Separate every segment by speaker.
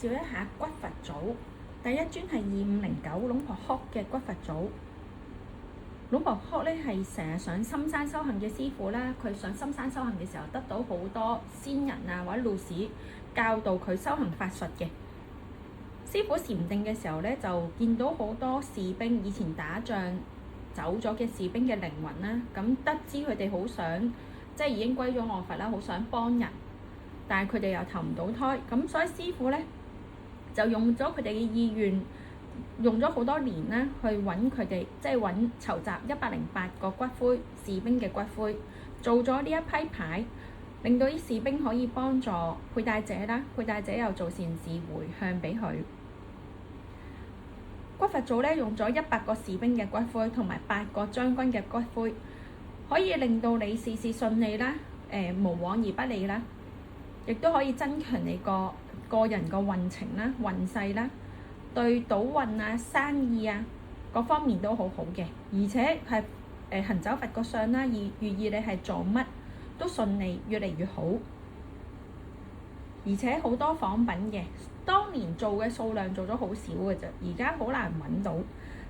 Speaker 1: 紹一下骨佛組。第一尊係2509龍婆哭嘅骨佛組。龍婆哭咧係成日上深山修行嘅師傅啦，佢上深山修行嘅時候得到好多仙人啊或者路士教導佢修行法術嘅。師傅禪定嘅時候咧，就見到好多士兵以前打仗走咗嘅士兵嘅靈魂啦，咁得知佢哋好想即係已經歸咗我佛啦，好想幫人，但係佢哋又投唔到胎，咁所以師傅咧就用咗佢哋嘅意願，用咗好多年咧去揾佢哋，即係揾籌集108個骨灰士兵嘅骨灰，做咗呢一批牌，令到啲士兵可以幫助佩戴者啦，佩戴者又做善事回向俾佢。骨佛組咧用咗100個士兵嘅骨灰同埋8個將軍嘅骨灰，可以令到你事事順利啦，無往而不利啦，亦都可以增強你個人個運程啦、運勢啦，對賭運啊、生意啊各方面都好好嘅，而且係行走佛個相啦，寓意你係做乜都順利，越嚟越好，而且好多仿品嘅。當年做嘅數量做咗好少嘅啫，而家好難揾到。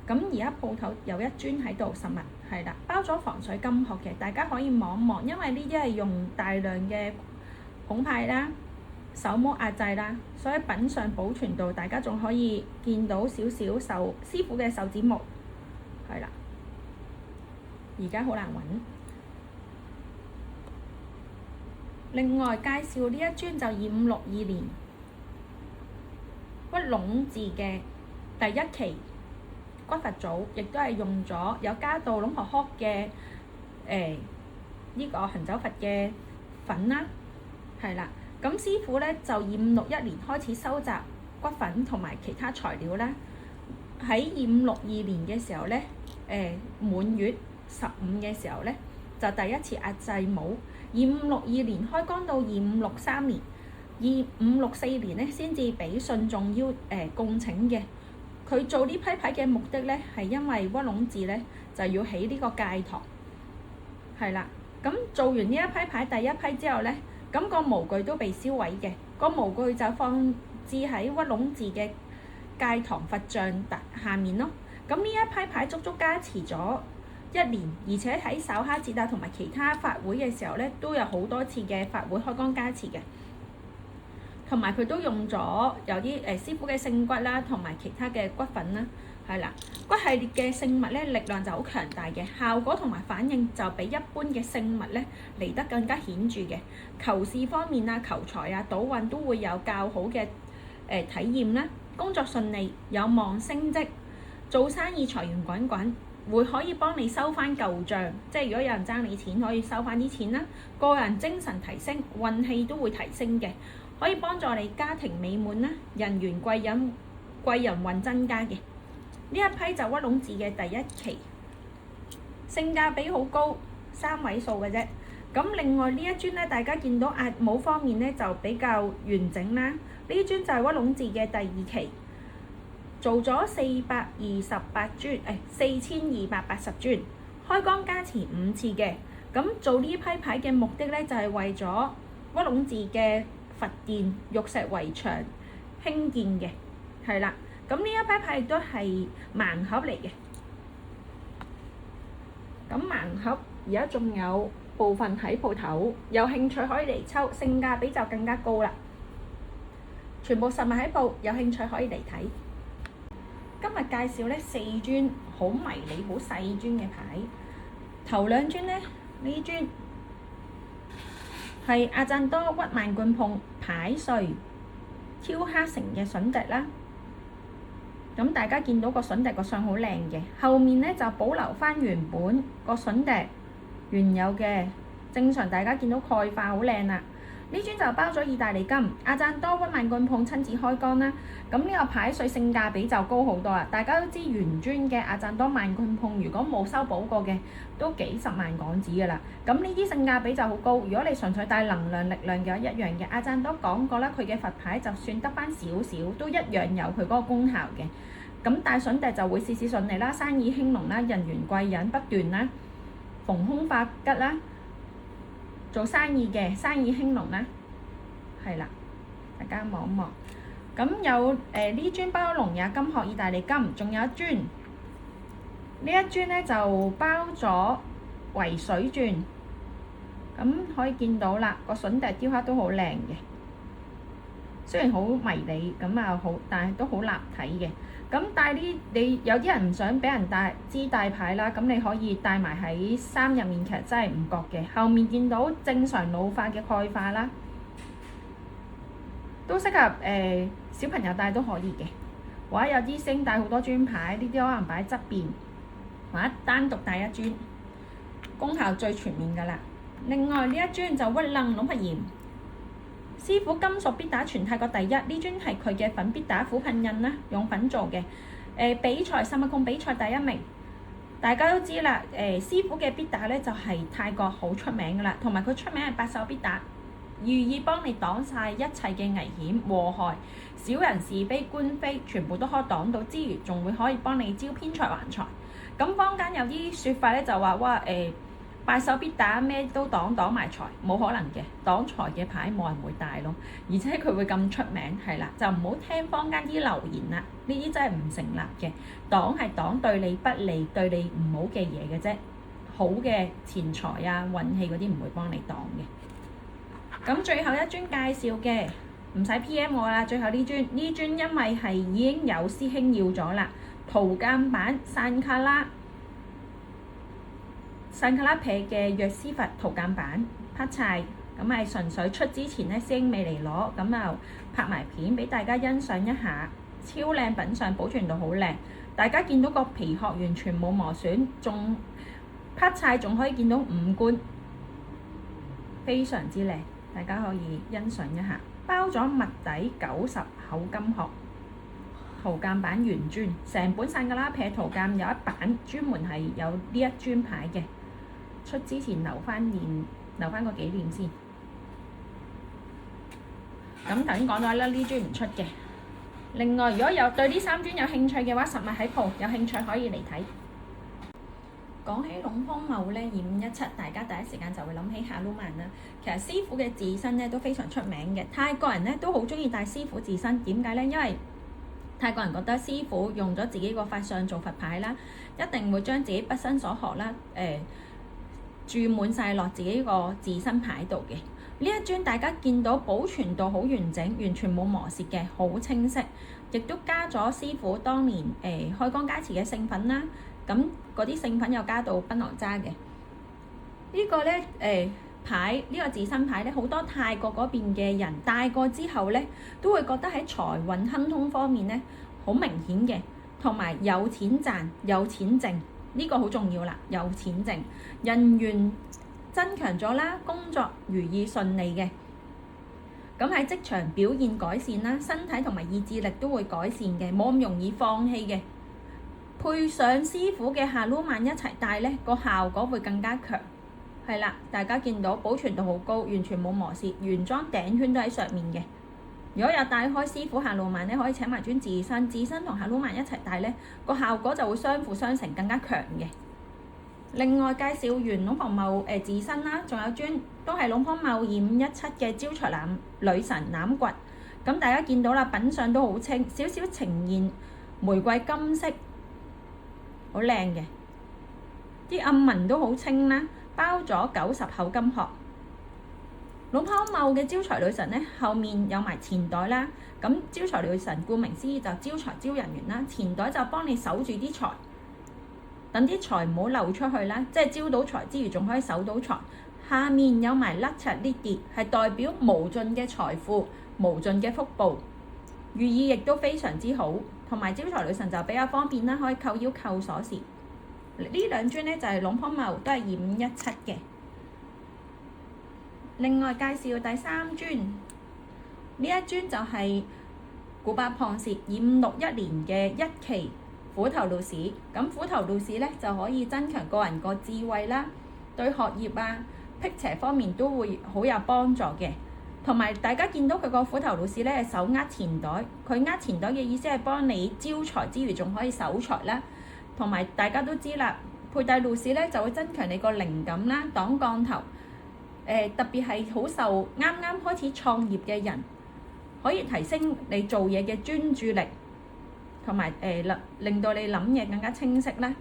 Speaker 1: 咁而家鋪頭有一尊喺度實物，係啦，包咗防水金殼嘅，大家可以望一望，因為呢啲係用大量嘅孔派啦、手模壓製啦，所以品相保存到大家仲可以見到少少師傅嘅手指模，係啦，而家好難揾。另外介紹呢一尊就2562年屈龍寺嘅第一期骨佛組，亦都係用咗有加到龍婆哭嘅呢個行走佛嘅粉啦，係啦。咁師傅咧就2561年開始收集骨粉同埋其他材料啦。喺2562年嘅時候咧，滿月15嘅時候咧就第一次壓製模。2562年開光到2563年。2564年咧先至俾信眾供請嘅。佢做呢批牌嘅目的咧係因為屈龍寺咧就要起呢個戒堂，係啦。咁做完呢一批牌第一批之後咧，咁個模具都被燒毀嘅。個模具就放置喺屈龍寺嘅戒堂佛像下面咯。咁呢一批牌足足加持咗1年，而且喺稍哈節啊同埋其他法會嘅時候咧都有好多次嘅法會開光加持嘅。同埋佢都用咗有啲師傅嘅聖骨啦，同埋其他嘅骨粉啦，係啦。骨系列嘅聖物咧力量就好強大嘅，效果同埋反應就比一般嘅聖物咧嚟得更加顯著嘅。求事方面啊、求財啊、賭運都會有較好嘅體驗啦。工作順利，有望升職，做生意財源滾滾，會可以幫你收翻舊帳，即係如果有人爭你錢，可以收翻啲錢啦。個人精神提升，運氣都會提升嘅。可以幫助你家庭美滿啦，人緣貴人運增加嘅。呢一批就屈龍寺嘅第一期，性價比好高，3位數嘅啫。咁另外呢一尊咧，大家見到壓模方面咧就比較完整啦。呢尊就係屈龍寺嘅第2期，做咗428尊，4280尊，開光加持5次嘅。咁做呢批牌嘅目的咧就係為咗屈龍寺嘅佛殿玉石圍牆興建嘅，係啦。咁呢一批牌亦都係盲盒嚟嘅。咁盲盒而家仲有部分喺鋪頭，有興趣可以嚟抽，性價比就更加高啦。全部實物喺鋪，有興趣可以嚟睇。今日介紹咧4尊好迷你、好細尊嘅牌。頭2尊咧，呢尊係阿贊多屈曼灌碰牌碎挑黑成嘅筍笛啦。咁大家見到個筍笛個相好靚嘅，後面咧就保留翻原本個筍笛原有嘅，正常大家見到鈣化好靚啦。呢尊就包咗意大利金，阿贊多屈曼灌碰親自開光啦。咁呢個牌碎性價比就高好多啦。大家都知原尊嘅阿贊多曼灌碰如果冇修補過嘅，都幾十萬港紙噶啦。咁呢啲性價比就好高。如果你純粹帶能量力量嘅一樣嘅，阿贊多講過啦，佢嘅佛牌就算得翻少少，都一樣有佢嗰個功效嘅。咁帶筍笛就會事事順利啦，生意興隆啦，人緣貴人不斷啦，逢凶化吉啦。做生意嘅生意興隆啦，係啦，大家望一望。咁有呢尊包龍也金殼意大利金，仲有一尊，呢一尊咧就包咗為水鑽，咁可以見到啦，個筍笛雕刻都好靚嘅。雖然好迷你咁啊，好，但係都好立體嘅。咁戴呢，你有啲人唔想俾人戴牌啦，咁你可以戴埋喺衫入面，其實真係唔覺嘅。後面見到正常老化嘅鈣化啦，都適合小朋友戴都可以嘅。或者有啲星戴好多尊牌，呢啲可能擺喺側邊，或者單獨戴一尊，功效最全面㗎啦。另外呢一尊就鬱楞龍佛鹽。師傅金屬必打全泰國第一，呢尊係佢嘅粉必打虎噴印啦，用粉做嘅。比賽薩麥控比賽第一名，大家都知啦。師傅嘅必打咧就係泰國好出名噶啦，同埋佢出名係八手必打，寓意幫你擋晒一切嘅危險禍害，小人是非官非全部都可以擋到之餘，仲會可以幫你招偏財還財。咁坊間有啲説法咧就話哇八手必打咩都擋埋財，冇可能嘅，擋財嘅牌冇人會戴咯，而且佢會咁出名，係啦，就唔好聽坊間啲流言啦，呢啲真係唔成立嘅。擋係擋對你不利、對你唔好嘅嘢嘅啫，好嘅錢財啊、運氣嗰啲唔會幫你擋嘅。咁最後一尊介紹嘅，唔使 PM 我啦，最後呢尊因為係已經有師兄要咗啦，圖鑑版散卡拉撇嘅藥師佛圖鑑版拍柴，咁係純粹出之前咧師兄未嚟攞，咁就拍埋片俾大家欣賞一下，超靚品相，保存度好靚，大家見到個皮殼完全冇磨損，仲拍柴仲可以見到五官，非常之靚，大家可以欣賞一下。包咗物底90口金殼，圖鑑版原尊，成本散卡拉撇圖鑑有一版專門係有呢一尊牌嘅。出之前留翻個紀念先。咁頭先講咗啦，呢尊唔出嘅。另外，如果有對呢三尊有興趣嘅話，實物喺鋪有興趣可以嚟睇。講起龍方茂咧，2517，大家第一時間就會諗起夏魯曼啦。其實師傅嘅自身咧都非常出名嘅，泰國人咧都好中意戴師傅自身。點解咧？因為泰國人覺得師傅用咗自己個法相做佛牌啦，一定會將自己畢生所學啦，注滿晒落自己個自身牌度嘅。呢一尊大家見到保存度好完整，完全冇磨蝕嘅，好清晰，亦都加咗師傅當年開光加持嘅聖粉啦。咁嗰啲聖粉又加到檳榔渣嘅。呢個咧牌，呢個自身牌咧，好多泰國嗰邊嘅人戴過之後咧，都會覺得喺財運亨通方面咧好明顯嘅，同埋有錢賺有錢剩。呢個好重要啦，有錢剩，人緣增強咗啦，工作如意順利嘅。咁喺職場表現改善啦，身體同埋意志力都會改善嘅，冇咁容易放棄嘅。配上師傅嘅夏魯曼一齊戴咧，個效果會更加強。係啦，大家見到保存度好高，完全冇磨蝕，原裝頂圈都喺上面嘅。如果有戴開師傅夏魯曼咧，可以請埋尊自身同夏魯曼一齊戴咧，個效果就會相輔相成，更加強嘅。另外介紹完龍鳳茂自身啦，仲有尊都係龍鳳茂2517嘅招財女神欖骨。咁大家見到啦，品相都好清，少少呈現玫瑰金色，好靚嘅。啲暗紋都好清啦，包咗90口金殼。龍鳳茂嘅招財女神咧，後面有埋錢袋啦。咁招財女神顧名思義就招財招人緣啦，錢袋就幫你守住啲財，等啲財唔好漏出去啦，即係招到財之餘仲可以守到財。下面有埋甩赤呢啲，係代表無盡嘅財富、無盡嘅福報，寓意亦都非常之好。同埋招財女神就比較方便啦，可以扣腰扣鎖匙。呢兩尊咧就係龍鳳茂，都係2517嘅。另外介紹第三尊，呢一尊就係古巴龐氏2561年嘅一期虎頭路士。咁虎頭路士咧就可以增強個人個智慧啦，對學業啊、辟邪方面都會好有幫助嘅。同埋大家見到佢個虎頭路士咧，手握錢袋，佢握錢袋嘅意思係幫你招財之餘仲可以守財啦。同埋大家都知啦，佩戴路士咧就會增強你個靈感啦，擋降頭。特別係好受啱啱開始創業嘅人，可以提升你做嘢嘅專注力，同埋令到你諗嘢更加清晰啦。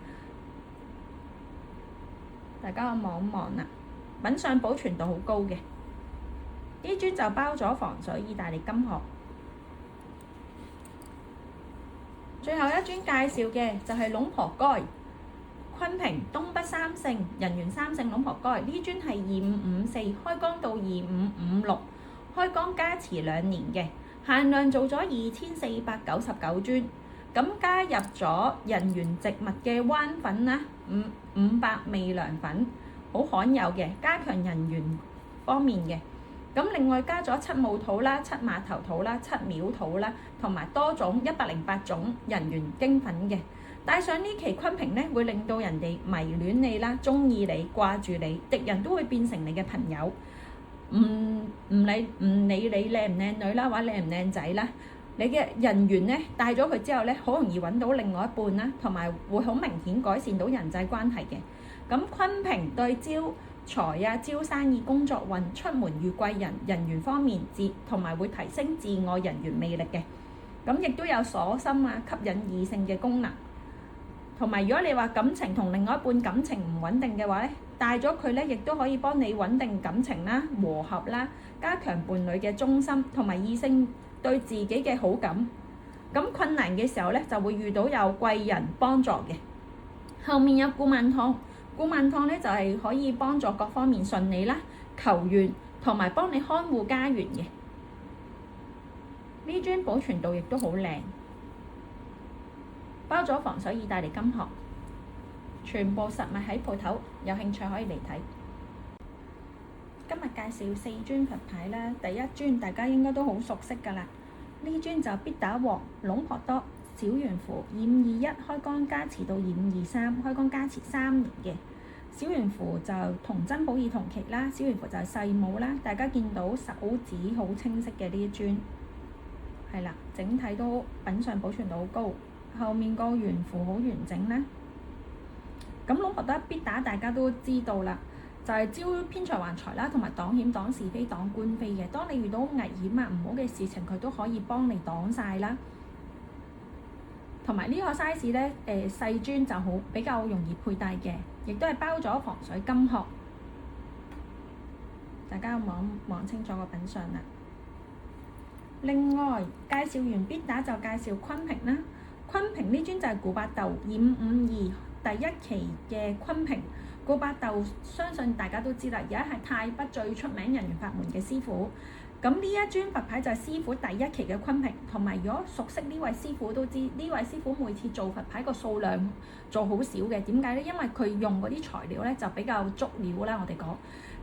Speaker 1: 大家望一望啦，品相保存度好高嘅。呢樽就包咗防水意大利金殼。最後一樽介紹嘅就係龍婆蓋，昆平東北三聖人緣三聖龍婆蓋。呢樽係2554，開缸到2556，開缸加持2年嘅，限量做咗2499樽。咁加入咗人緣植物嘅彎粉啦，500味涼粉，好罕有嘅，加強人緣方面嘅。咁另外加咗7母土啦、7馬頭土啦、7廟土啦，同埋多種108種人緣經粉嘅。帶上呢期昆平咧，會令到人哋迷戀你啦、中意你、掛住你，敵人都會變成你嘅朋友。唔理你靚唔靚女啦，或者靚唔靚仔啦，你嘅人緣咧帶咗佢之後咧，好容易揾到另外一半啦，同埋會好明顯改善到人際關係嘅。咁昆平對招財啊、招生意、工作運、出門遇貴人、人緣方面同埋會提升自我人緣魅力嘅。咁亦都有鎖心啊、吸引異性嘅功能。同埋如果你話感情同另外一半感情唔穩定嘅話咧，帶咗佢咧，亦都可以幫你穩定感情啦、和合啦、加強伴侶嘅忠心同埋異性對自己嘅好感。咁困難嘅時候咧，就會遇到有貴人幫助嘅。後面有古曼湯。古曼湯咧就係可以幫助各方面順利啦、求願同埋幫你看護家園嘅。呢樽保存度亦都好靚，包咗防水意大利金殼，全部實物喺鋪頭，有興趣可以嚟睇。今日介紹4樽佛牌啦，第一樽大家應該都好熟悉㗎啦，呢樽就必打王龍婆多小圓符2521，開光加持到2523，開光加持3年嘅。小圓符就同珍寶二同期啦，小圓符就係細母啦，大家見到手指好清晰嘅呢一樽，係啦，整體都品相保存度好高，後面個圓符好完整啦。咁龍婆多必打大家都知道啦，就係招偏財還財啦，同埋擋險擋是非擋官非嘅。當你遇到危險啊、唔好嘅事情，佢都可以幫你擋晒啦。同埋呢個 size 咧，細樽就好比較容易佩戴嘅，亦都係包咗防水金殼。大家望清楚個品相啦。另外介紹完必打就介紹昆平啦。昆平呢樽就係古巴豆2552第一期嘅昆平。古巴豆相信大家都知啦，而家係泰北最出名人緣法門嘅師傅。咁呢一樽佛牌就係師傅第一期嘅昆平，同埋如果熟悉呢位師傅都知，呢位師傅每次做佛牌個數量做好少嘅，點解咧？因為佢用嗰啲材料咧就比較足料啦，我哋講。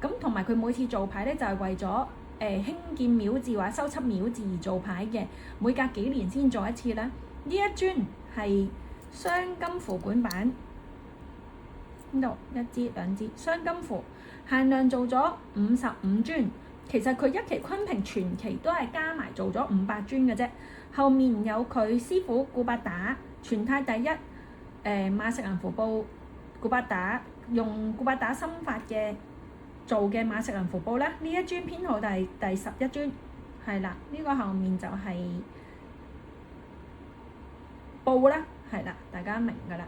Speaker 1: 咁同埋佢每次做牌咧就係為咗興建廟字或者修葺廟字而做牌嘅，每隔幾年先做一次啦。呢一樽係雙金符管版，呢度1支2支雙金符，限量做咗55樽。其實佢一期昆平全期都係加埋做咗500樽嘅啫。後面有佢師傅古巴打全泰第一馬食銀符布古巴打，用古巴打心法嘅做嘅馬食銀符布啦。呢一樽編號第11樽，係啦，呢個後面就係布啦，係啦，大家明㗎啦。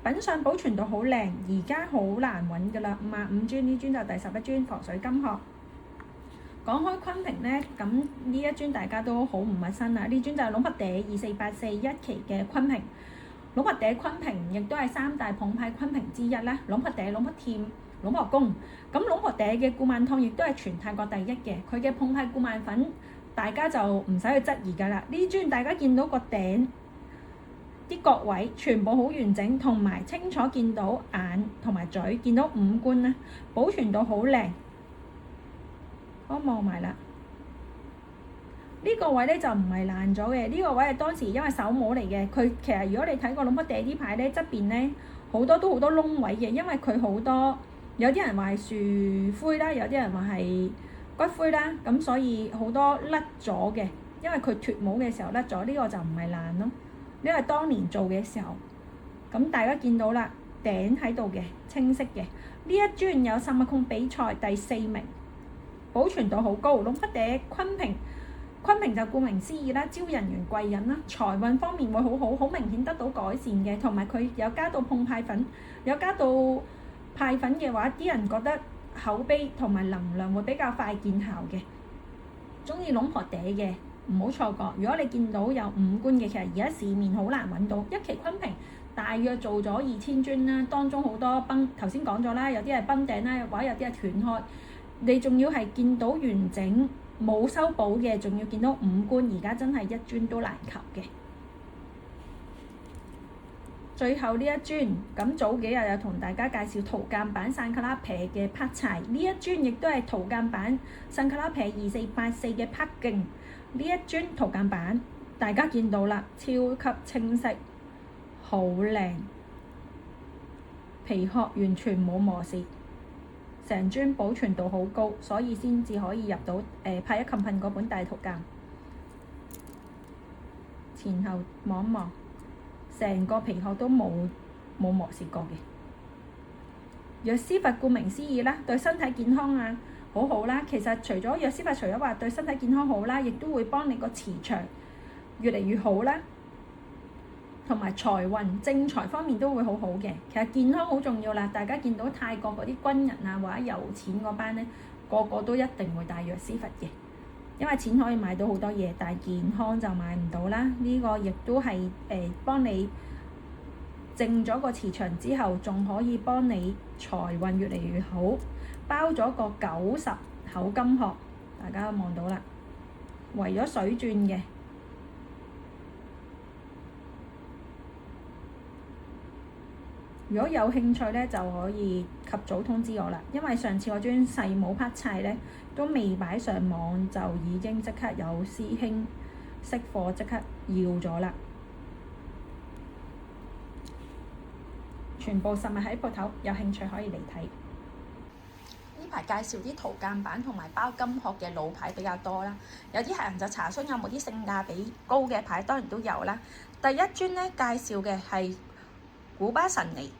Speaker 1: 品相保存度好靚，而家好難揾㗎啦。55樽，呢樽就第11樽防水金殼。講開昆平咧，咁呢一樽大家都好唔陌生啦。呢樽就係龍婆嗲2484一期嘅昆平。龍婆嗲昆平亦都係3大捧牌昆平之一啦。龍婆嗲、龍婆甜、龍婆公。咁龍婆嗲嘅古曼湯亦都係全泰國第一嘅。佢嘅捧牌古曼粉，大家就唔使去質疑㗎啦。呢樽大家見到個頂啲角位全部好完整，同埋清楚見到眼同埋嘴，見到五官啦，保存到好靚。我望埋啦，呢個位咧就唔係爛咗嘅，呢個位係當時因為手模嚟嘅。佢其實如果你睇過龍婆嗲啲牌咧，側邊咧好多都好多窿位嘅，因為佢好多有啲人話係樹灰啦，有啲人話係骨灰啦，咁所以好多甩咗嘅，因為佢脫模嘅時候甩咗，呢個就唔係爛咯。呢個係當年做嘅時候，咁大家見到啦，頂喺度嘅，清晰嘅。呢一樽有薩麥控比賽第4名，保存度好高。龍骨嗲昆平就顧名思義啦，招人緣貴人啦，財運方面會好明顯得到改善嘅，同埋佢有加到碰派粉，有加到派粉嘅話，啲人覺得口碑同埋能量會比較快見效嘅。中意龍婆嗲嘅唔好錯過，如果你見到有5官嘅，其實而家市面好難揾到。一期昆平大約做咗2000尊啦，當中好多崩，頭先講咗啦，有啲係崩頂啦，或者有啲係斷開。你仲要係見到完整冇修補嘅，仲要見到5官，而家真係一尊都難求嘅。最後呢一尊，咁早幾日有同大家介紹圖鑑版散卡拉撇嘅拍柴，呢一尊亦都係圖鑑版散卡拉撇2484嘅拍勁。呢一尊圖鑑版大家見到啦，超級清晰，好靚，皮殼完全冇磨蝕，成尊保存度好高，所以先至可以入到派一冚噴嗰本大圖鑑。前後望一望，成個皮殼都冇磨蝕過嘅。藥師佛顧名思義啦，對身體健康啊好好啦。其實除咗藥師佛，除咗話對身體健康好啦，亦都會幫你個磁場越嚟越好啦，同埋財運正財方面都會好好嘅。其實健康好重要啦。大家見到泰國嗰啲軍人啊或者有錢嗰班咧，個個都一定會帶藥師佛嘅，因為錢可以買到好多嘢，但係健康就買唔到啦。呢個亦都係幫你正咗個磁場之後，仲可以幫你財運越嚟越好。包咗個90口金殼，大家都望到啦，圍咗水鑽嘅。如果有興趣咧，就可以及早通知我啦，因為上次我尊細母拍柴咧都未擺上網，就已經即刻有師兄識貨，即刻要咗啦。全部實物喺鋪頭，有興趣可以嚟睇。呢排介紹啲圖鑑版同埋包金殼嘅老牌比較多啦，有啲客人就查詢有冇啲性價比高嘅牌，當然都有啦。第一尊咧介紹嘅係古巴神尼。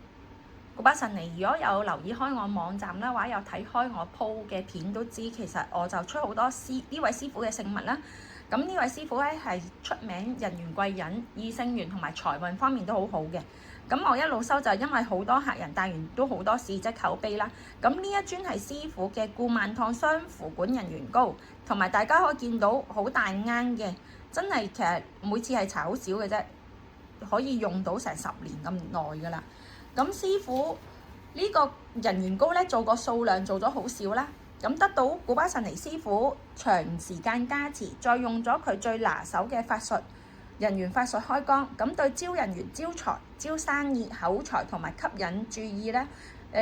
Speaker 1: 古巴神尼，如果有留意開我網站啦，或者有睇開我鋪嘅片都知，其實我就出好多呢位師傅嘅聖物啦。咁呢位師傅咧係出名人緣貴人、異性緣同埋財運方面都好好嘅。咁我一路收就因為好多客人帶完都好多試即口碑啦。咁呢一尊係師傅嘅顧萬燙雙符管人緣膏，同埋大家可以見到好大啱嘅，真係其實每次係搽好少嘅啫，可以用到成10年咁耐噶啦。咁師傅呢個人緣膏咧做個數量做咗好少啦，咁得到古巴神尼師傅長時間加持，再用咗佢最拿手嘅法術人緣法術開光，咁對招人緣、招財、招生意、口才同埋吸引注意咧，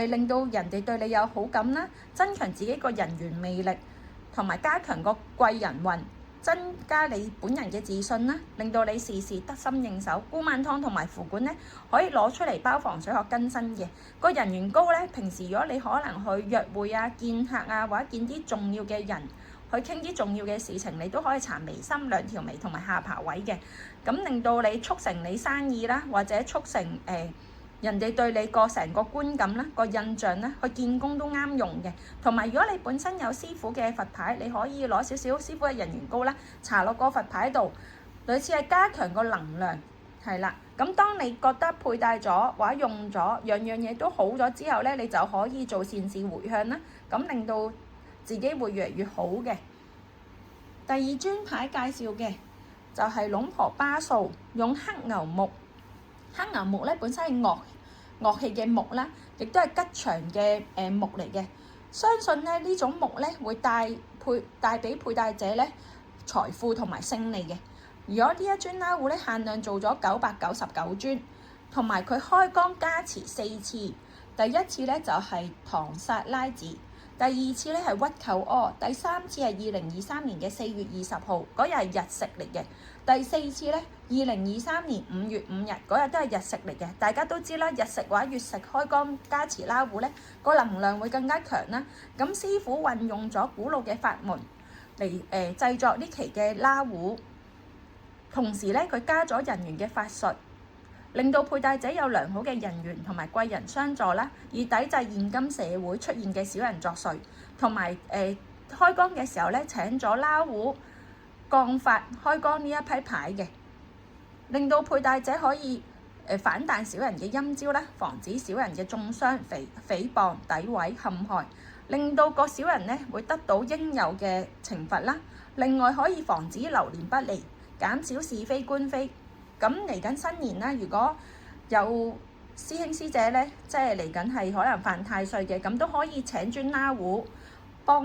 Speaker 1: 令到人哋對你有好感啦，增強自己個人緣魅力，同埋加強個貴人運，增加你本人嘅自信啦，令到你事事得心應手。顧萬燙同埋符管咧，可以攞出嚟包防水殼更新嘅。個人緣膏咧，平時如果你可能去約會啊、見客啊，或者見啲重要嘅人，去傾啲重要嘅事情，你都可以搽眉心、2條眉同埋下巴位嘅，咁令到你促成你生意啦，或者促成人哋對你個成個觀感啦、個印象啦，去見工都啱用嘅。同埋如果你本身有師傅嘅佛牌，你可以攞少少師傅嘅人緣膏啦，搽落個佛牌度，類似係加強個能量，係啦。咁當你覺得佩戴咗或者用咗樣樣嘢都好咗之後咧，你就可以做善事回向啦，咁令到自己會越嚟越好嘅。第二尊牌介紹嘅就係龍婆巴素，用黑牛木。黑牛木咧本身係樂器嘅木啦，亦都係吉祥嘅木嚟嘅。相信咧呢種木咧會帶俾佩戴者咧財富同埋勝利嘅。如果呢一尊拉壺咧限量做咗999尊，同埋佢開光加持4次。第一次咧就係唐薩拉子，第二次咧係屈寇柯，第三次係2023年嘅4月20號嗰日係日食嚟嘅，第四次咧2023年5月5日嗰日都係日食嚟嘅。大家都知啦，日食或者月食開光加持拉壺咧，個能量會更加強啦。咁師傅運用咗古老嘅法門嚟製作呢期嘅拉壺，同時咧佢加咗人緣嘅法術，令到佩戴者有良好嘅人緣同埋貴人相助啦，以抵制現今社會出現嘅小人作祟，同埋開光嘅時候咧，請咗拉胡降法開光呢一批牌嘅，令到佩戴者可以反彈小人嘅陰招啦，防止小人嘅中傷、誹謗、詆毀、陷害，令到個小人咧會得到應有嘅懲罰啦。另外可以防止流年不利，減少是非官非。咁嚟緊新年啦，如果有師兄師姐咧，即係嚟緊係可能犯太歲嘅，咁都可以請尊拉胡幫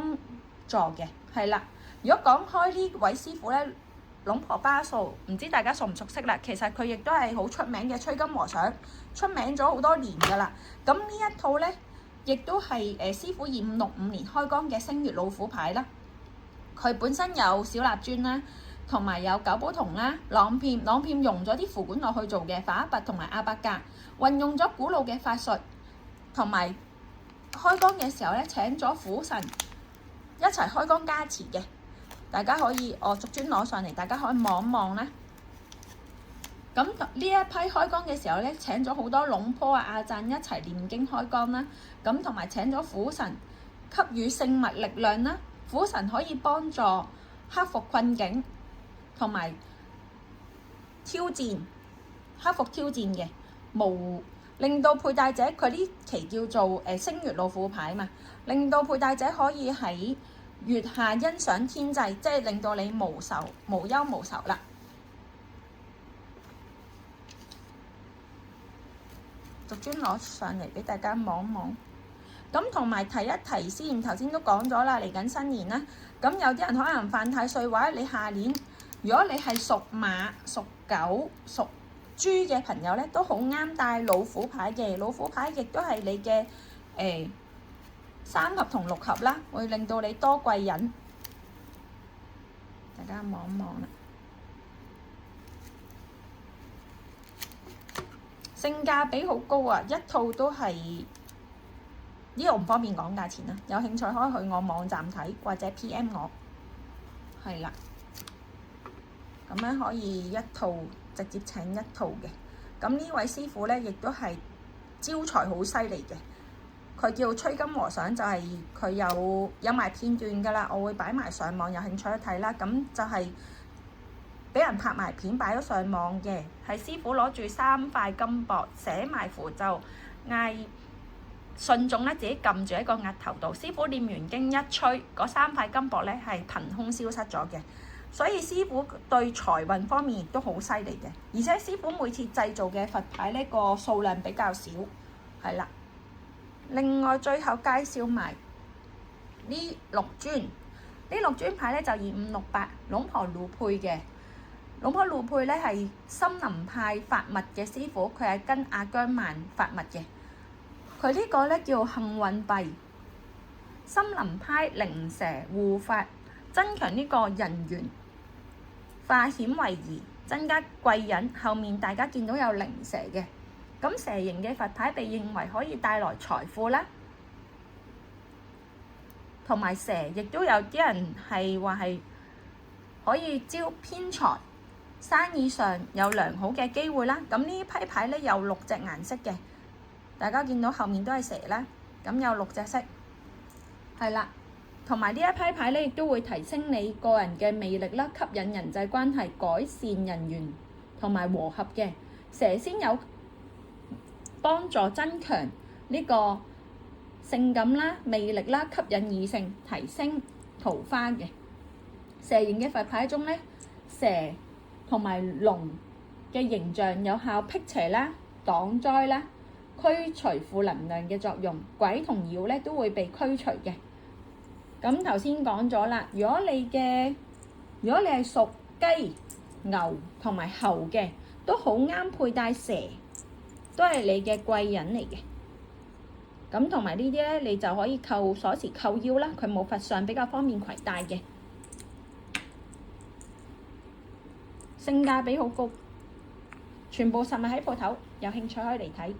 Speaker 1: 助嘅，係啦。如果講開呢位師傅咧，龍婆巴素，唔知大家熟唔熟悉啦？其實佢亦都係好出名嘅吹金和尚，出名咗好多年㗎啦。咁呢一套咧，亦都係師傅2565年開光嘅星月老虎牌啦。佢本身有小蠟磚啦，同埋有九寶銅啦、朗片用咗啲符管落去做嘅，法阿拔同埋阿伯格，運用咗古老嘅法術，同埋開光嘅時候咧請咗虎神一齊開光加持嘅。大家可以逐尊攞上嚟，大家可以望一望啦。咁呢一批開光嘅時候咧，請咗好多龍婆阿贊一齊念經開光啦。咁同埋請咗虎神給予聖物力量啦。虎神可以幫助克服困境同埋克服挑戰嘅，令到佩戴者佢呢期叫做星月老虎牌嘛，令到佩戴者可以喺月下欣賞天際，即係令到你無憂無愁啦。逐尊攞上嚟俾大家望一望。咁同埋提一提先，頭先都講咗啦，嚟緊新年啦。咁有啲人可能犯太歲，或者你下年，如果你係屬馬、屬狗、屬豬嘅朋友咧，都好啱帶老虎牌嘅。老虎牌亦都係你嘅3合同6合啦，會令到你多貴人。大家望一望啦。性價比好高啊！一套都係呢個唔方便講價錢啦，有興趣可以去我網站睇或者 PM 我，係啦。咁樣可以一套直接請一套嘅。咁呢位師傅咧，亦都係招財好犀利嘅。佢叫吹金和尚，就係佢有埋片段㗎啦，我會擺埋上網，有興趣去睇啦。咁就係俾人拍埋片擺咗上網嘅，係師傅攞住3塊金箔寫埋符咒，嗌信眾咧自己撳住喺個額頭度。師傅念完經一吹，嗰3塊金箔咧係憑空消失咗嘅。所以師傅對財運方面亦都好犀利嘅，而且師傅每次製造嘅佛牌呢個數量比較少，係啦。另外最後介紹埋呢6尊，呢6尊牌咧就2568龍婆魯佩嘅。龍婆魯佩咧係森林派法物嘅師傅，佢係跟阿姜曼法物嘅。佢呢個咧叫幸運幣，森林派靈蛇護法，增強呢個人緣，化險為夷，增加貴人。後面大家見到有靈蛇嘅，咁蛇形嘅佛牌被認為可以帶來財富啦，同埋蛇亦都有啲人係話係可以招偏財，生意上有良好嘅機會啦。咁呢批牌咧有6隻顏色嘅，大家見到後面都係蛇啦，咁有6隻色，係啦。同埋呢一批牌咧，亦都會提升你個人嘅魅力啦，吸引人際關係，改善人緣同埋和合嘅。蛇仙有幫助增強呢個性感啦、魅力啦，吸引異性，提升桃花嘅。蛇形嘅佛牌中咧，蛇同埋龍嘅形象有效辟邪啦、擋災啦、驅除負能量嘅作用，鬼同妖咧都會被驅除嘅。咁頭先講咗啦，如果你係屬雞、牛同埋猴嘅，都好啱佩戴蛇，都係你嘅貴人嚟嘅。咁同埋呢啲咧，你就可以扣鎖匙扣腰啦，佢冇佛相，比較方便攜帶嘅。性價比好高，全部實物喺鋪頭，有興趣可以嚟睇。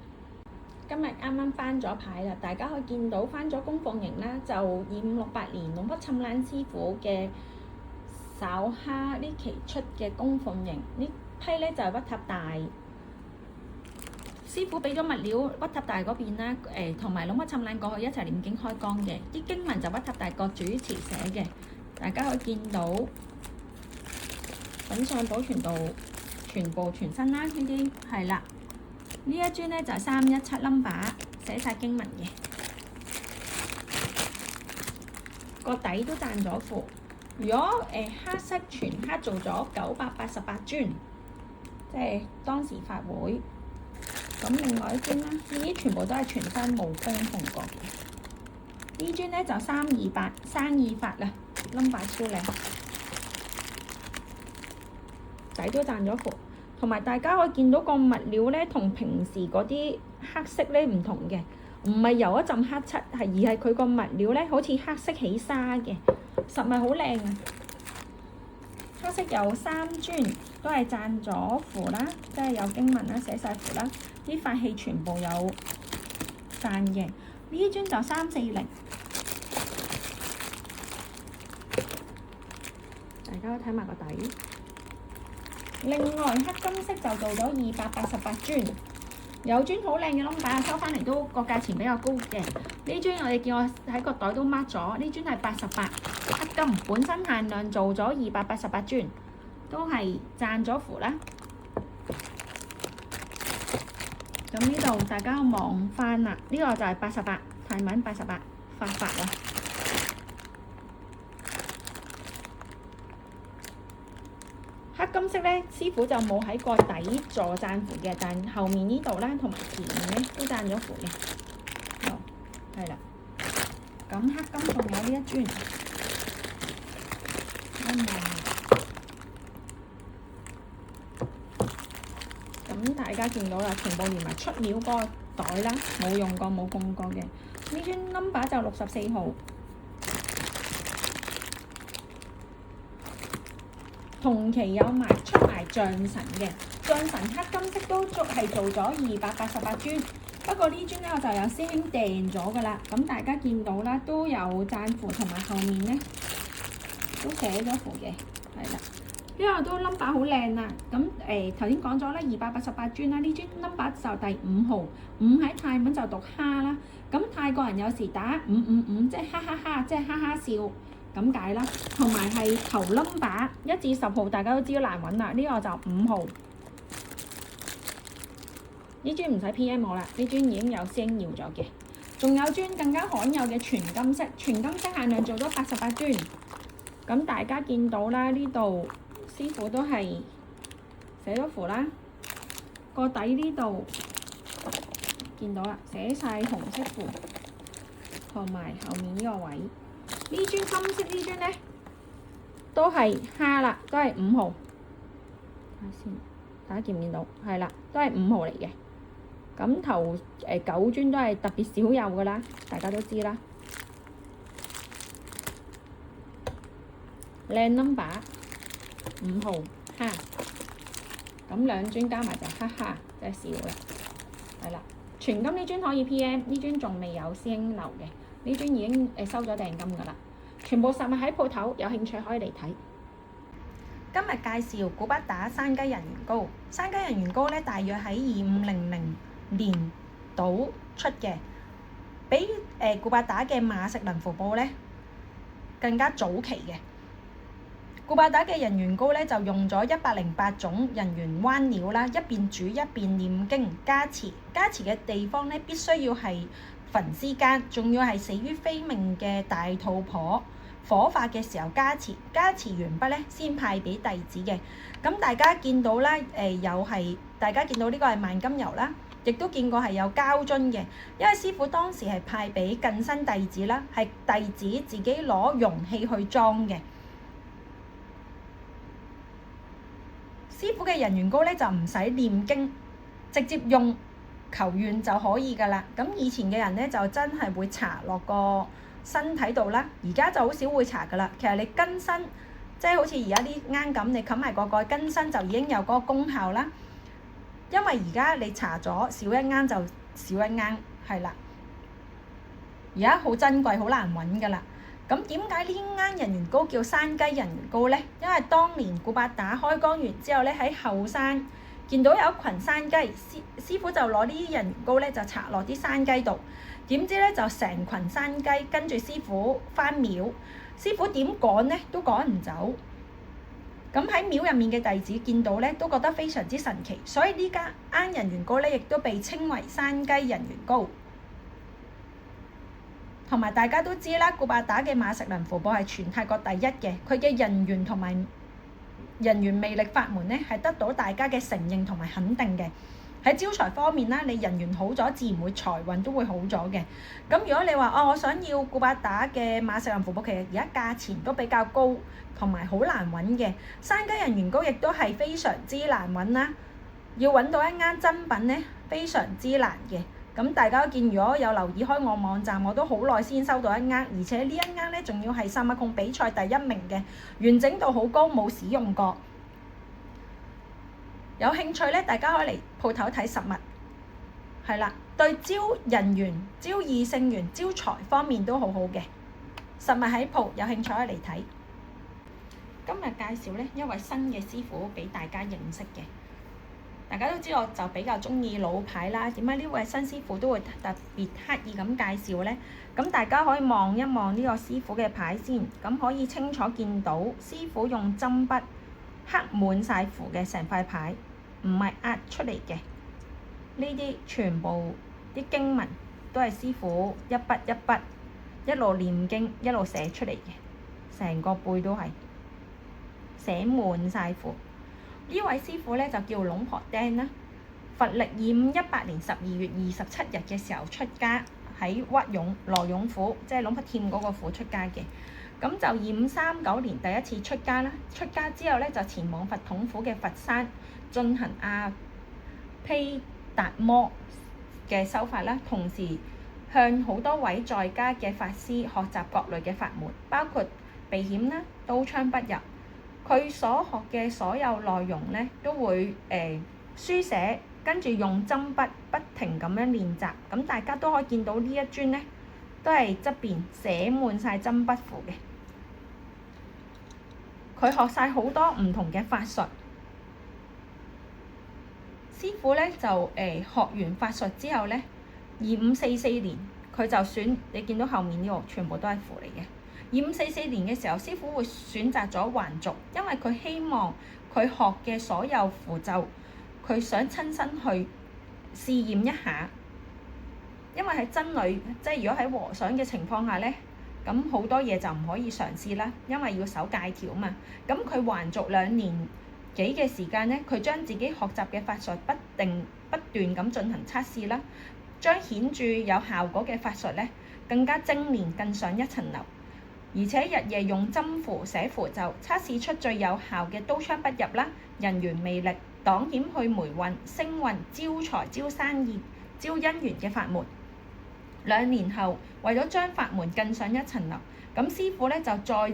Speaker 1: 今日啱啱翻咗牌啦，大家可以見到翻咗供奉型啦，就2568年龍婆侵蘭師傅嘅稍蝦呢期出嘅供奉型，呢批咧就係屈塔大師傅俾咗物料屈塔大嗰邊啦，同埋龍婆侵難過去一齊念經開光嘅，啲經文就屈塔大個主持寫嘅，大家可以見到品相保存到全部全新啦，呢啲係啦，呢一尊咧就係317 number，寫晒經文嘅，個底都贊咗符。如果黑色全黑做咗988尊，即係當時法會。咁另外一尊啦，呢啲全部都係全新冇供奉過嘅。呢尊咧就328生意法啦，number 超靚，底都贊咗符。同埋大家可以見到個物料咧，同平時嗰啲黑色咧唔同嘅，唔係由一陣黑漆，而係佢個物料咧好似黑色起沙嘅，實物好靚啊！黑色有3尊，都係贊咗符啦，即係有經文啦，寫晒符啦。啲法器全部有贊嘅，呢尊就340，大家睇埋個底。另外黑金色就做咗288尊，有尊好靚嘅number，收翻嚟都個價錢比較高嘅。呢尊我哋見我喺個袋都 mark 咗，呢尊係88黑金，本身限量做咗288尊，都係贊咗符啦。咁呢度大家望翻啦，呢個就係88泰文88法啊。黑金色咧，師傅就冇喺個底座贊符嘅，但後面呢度啦同埋前面咧都贊咗符嘅。哦，係啦。咁黑金仲有呢一尊，咁大家見到啦，全部連埋出料嗰個袋啦，冇用過冇供過嘅。呢尊 number 就64號，同期有出埋象神嘅，象神黑金色都係做咗288尊，不過呢尊咧我就有師兄訂咗噶啦。咁大家見到啦，都有贊符同埋後面咧都寫咗符嘅，係啦。呢個都 number 好靚啊！咁頭先講咗啦，288尊啦，呢尊 number 就第5號，5喺泰文就讀哈啦。咁泰國人有時打555，即係哈哈哈，即係哈哈笑咁解啦。同埋係頭 number 1至10號，大家都知道難揾啦。呢個就5號。呢尊唔使 PM 我啦，呢尊已經有師兄要咗嘅。仲有尊更加罕有嘅全金色，全金色限量做咗88尊。咁大家見到啦，呢度師傅都係寫咗符啦，個底呢度見到啦，寫晒紅色符，同埋後面呢個位。呢尊金色呢尊咧都係蝦啦，都係5號。睇下先，大家見唔見到？係啦，都係5號嚟嘅。咁頭9尊都係特別少有噶啦，大家都知啦。靚 number 5號哈，咁2尊加埋就哈哈，真係少啦。係啦，全金呢尊可以 PM， 呢尊仲未有師兄留嘅，呢尊已經收咗訂金噶啦。全部實物喺鋪頭，有興趣可以嚟睇。今日介紹古巴打山雞人緣膏，山雞人緣膏咧，大約喺2500年度出嘅，比古巴打嘅馬食能符布咧更加早期嘅。古巴打嘅人緣膏咧就用咗108種人緣彎料啦，一邊煮一邊念經加持。加持嘅地方咧必須要係焚屍間，仲要係死於非命嘅大肚婆火化嘅時候加持。加持完畢咧先派俾弟子嘅。咁大家見到啦，大家見到呢個係萬金油啦，亦都見過係有膠樽嘅，因為師傅當時係派俾近身弟子啦，係弟子自己攞容器去裝嘅。師傅嘅人緣膏咧就唔使念經，直接用求願就可以㗎啦。咁以前嘅人咧就真係會搽落個身體度啦，而家就好少會搽㗎啦。其實你更新，即係好似而家啲罌咁，你冚埋個蓋更新就已經有嗰個功效啦。因為而家你搽咗少一罌就少一罌，係啦。而家好珍貴，好難揾㗎啦。咁點解呢罌人緣膏叫山雞人緣膏咧？因為當年古巴打開光完之後咧，喺後山見到有一群山雞，師傅就攞呢啲人緣膏咧就搽落啲山雞度，點知咧就成群山雞跟住師傅返廟，師傅點趕咧都趕唔走。咁喺廟入面嘅弟子見到咧都覺得非常之神奇，所以呢家人緣膏咧亦都被稱為山雞人緣膏。同埋大家都知啦，古巴打嘅馬食能符簿係全泰國第一嘅，佢嘅人緣同埋人緣魅力法門咧係得到大家嘅承認同埋肯定嘅。喺招財方面啦，你人緣好咗，自然會財運都會好咗嘅。咁如果你話我想要古巴打嘅馬食能符簿，其實而家價錢都比較高，同埋好難揾嘅。山雞人緣膏亦都係非常之難揾啦，要揾到一啱真品咧，非常之難嘅。咁大家見，如果有留意開我網站，我都好耐先收到一啱，而且呢一啱咧仲要係薩瑪控比賽第一名嘅，完整度好高，冇使用過。有興趣咧，大家可以嚟鋪頭睇實物，係啦，對招人緣、招異性緣、招財方面都好好嘅。實物喺鋪，有興趣可以嚟睇。今日介紹咧一位新嘅師傅俾大家認識嘅。大家都知我就比較中意老牌啦，點解呢位新師傅都會特別刻意咁介紹呢？咁大家可以望一望呢個師傅嘅牌先，咁可以清楚見到師傅用針筆刻滿晒符嘅成塊牌，唔係壓出嚟嘅。呢啲全部啲經文都係師傅一筆一筆一路念經一路寫出嚟嘅，成個背都係寫滿晒符。呢位師傅咧就叫龍婆釘啦，佛曆2518年12月27日嘅時候出家，喺屈勇羅勇府，即係龍婆添嗰個府出家嘅。咁就2539年第一次出家啦，出家之後咧就前往佛統府嘅佛山進行阿毗達摩嘅修法啦，同時向好多位在家嘅法師學習各類嘅法門，包括避險啦、刀槍不入。佢所學嘅所有內容咧，都會書寫，跟住用針筆不停咁樣練習。咁大家都可以見到呢一尊咧，都係側邊寫滿晒針筆符嘅。佢學晒好多唔同嘅法術。師傅咧就學完法術之後咧，2544年佢就選，你見到後面呢個全部都係符嚟嘅。2544年嘅時候，師傅會選擇咗還俗，因為佢希望佢學嘅所有符咒，佢想親身去試驗一下。因為喺僧侶，即係如果喺和尚嘅情況下咧，咁好多嘢就唔可以嘗試啦，因為要守戒條嘛。咁佢還俗2年幾嘅時間咧，佢將自己學習嘅法術不斷咁進行測試啦，將顯著有效果嘅法術咧更加精煉，更上一層樓。而且日夜用針符寫符咒，測試出最有效嘅刀槍不入啦、人緣魅力、擋險去霉運、升運、招財招生意、招姻緣嘅法門。2年後，為咗將法門更上一層樓，咁師傅咧就再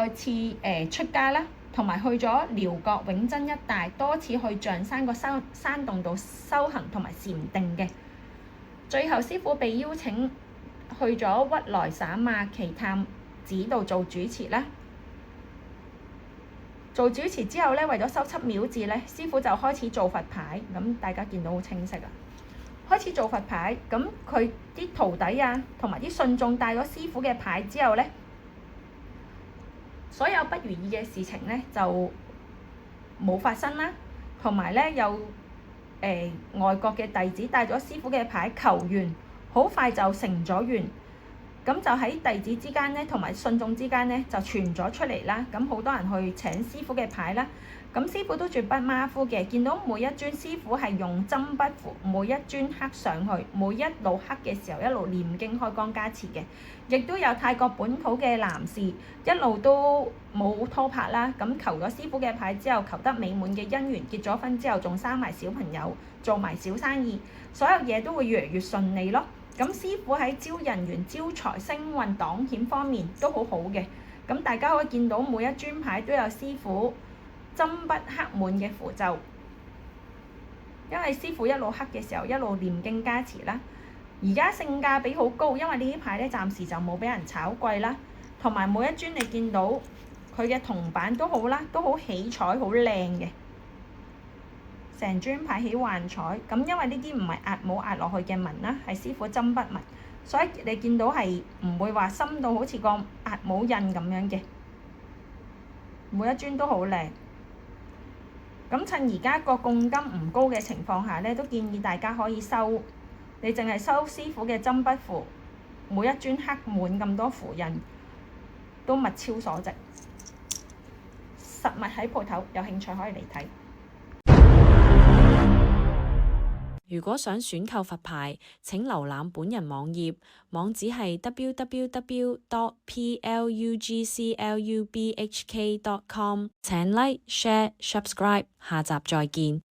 Speaker 1: 次出家啦，同埋去咗寮國永珍一帶，多次去象山個山洞度修行同埋禪定嘅。最後師傅被邀請去咗鬱來省馬奇探寺度做主持啦。做主持之後咧，為咗修葺廟寺咧，師傅就開始做佛牌。咁大家見到好清晰啊！開始做佛牌，咁佢啲徒弟啊，同埋啲信眾帶咗師傅嘅牌之後咧，所有不如意嘅事情咧就冇發生啦。同埋咧有外國嘅弟子帶咗師傅嘅牌求願，好快就成咗願。咁就喺弟子之間咧，同埋信眾之間咧就傳咗出嚟啦。咁好多人去請師傅嘅牌啦。咁師傅都絕不馬虎嘅，見到每一尊師傅係用針筆符，每一尊刻上去，每一路刻嘅時候一路念經開光加持嘅。亦都有泰國本土嘅男士一路都冇拖拍啦，咁求咗師傅嘅牌之後，求得美滿嘅姻緣，結咗婚之後仲生埋小朋友，做埋小生意，所有嘢都會越嚟越順利咯。咁師傅喺招人緣、招財、升運、擋險方面都好好嘅。咁大家可以見到每一尊牌都有師傅針筆刻滿嘅符咒，因為師傅一路刻嘅時候一路念經加持啦。而家性價比好高，因為呢啲牌咧暫時就冇俾人炒貴啦。同埋每一尊你見到佢嘅銅板都好啦，都好起彩好靚嘅。成尊排起幻彩。咁因為呢啲唔係冇壓落去嘅紋啦，係師傅針筆紋，所以你見到係唔會話深到好似個壓帽印咁樣嘅。每一尊都好靚。咁趁而家個貢金唔高嘅情況下咧，都建議大家可以收，你淨係收師傅嘅針筆符，每一尊刻滿咁多符印，都物超所值。實物喺鋪頭，有興趣可以嚟睇。
Speaker 2: 如果想選購佛牌，請瀏覽本人網頁，網址係 www.plugclubhk.com。請 like、share、subscribe，下集再見。